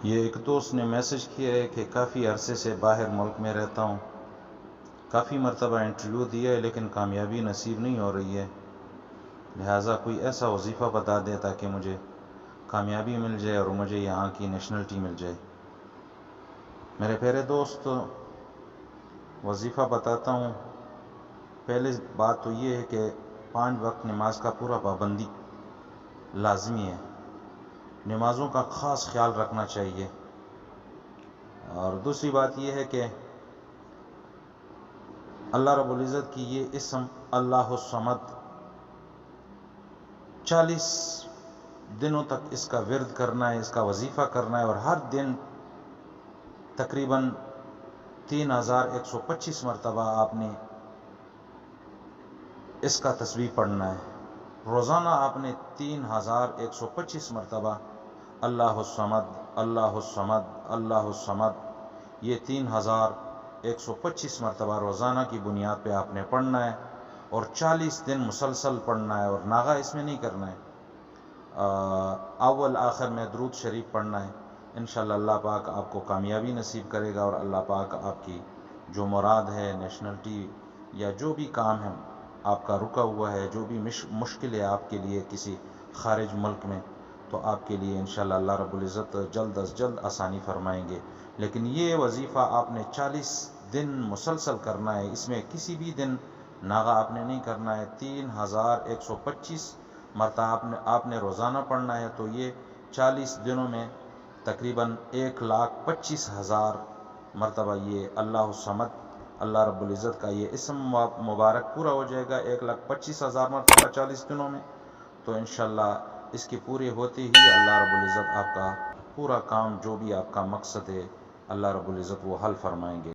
یہ ایک دوست نے میسج کیا ہے کہ کافی عرصے سے باہر ملک میں رہتا ہوں، کافی مرتبہ انٹرویو دیا ہے لیکن کامیابی نصیب نہیں ہو رہی ہے، لہٰذا کوئی ایسا وظیفہ بتا دے تاکہ مجھے کامیابی مل جائے اور مجھے یہاں کی نیشنلٹی مل جائے۔ میرے پیارے دوست، وظیفہ بتاتا ہوں۔ پہلے بات تو یہ ہے کہ 5 وقت نماز کا پورا پابندی لازمی ہے، نمازوں کا خاص خیال رکھنا چاہیے۔ اور دوسری بات یہ ہے کہ اللہ رب العزت کی یہ اسم اللہ الصمد 40 دنوں تک اس کا ورد کرنا ہے، اس کا وظیفہ کرنا ہے، اور ہر دن تقریباً 3125 مرتبہ آپ نے اس کا تسبیح پڑھنا ہے۔ روزانہ آپ نے 3125 مرتبہ اللہ الصمد اللہ الصمد اللہ الصمد، یہ 3125 مرتبہ روزانہ کی بنیاد پہ آپ نے پڑھنا ہے، اور 40 دن مسلسل پڑھنا ہے، اور ناغہ اس میں نہیں کرنا ہے۔ اول آخر میں درود شریف پڑھنا ہے۔ انشاءاللہ اللہ پاک آپ کو کامیابی نصیب کرے گا، اور اللہ پاک آپ کی جو مراد ہے، نیشنلٹی یا جو بھی کام ہے آپ کا رکا ہوا ہے، جو بھی مشکل ہے آپ کے لیے کسی خارج ملک میں، تو آپ کے لیے انشاءاللہ اللہ رب العزت جلد از جلد آسانی فرمائیں گے۔ لیکن یہ وظیفہ آپ نے 40 دن مسلسل کرنا ہے، اس میں کسی بھی دن ناغہ آپ نے نہیں کرنا ہے۔ 3125 مرتبہ آپ نے روزانہ پڑھنا ہے، تو یہ 40 دنوں میں تقریباً 1,25,000 مرتبہ یہ اللہ الصمد اللہ رب العزت کا یہ اسم مبارک پورا ہو جائے گا 1,25,000 مرتبہ 40 دنوں میں۔ تو انشاءاللہ اس کی پوری ہوتے ہی اللہ رب العزت آپ کا پورا کام، جو بھی آپ کا مقصد ہے، اللہ رب العزت وہ حل فرمائیں گے۔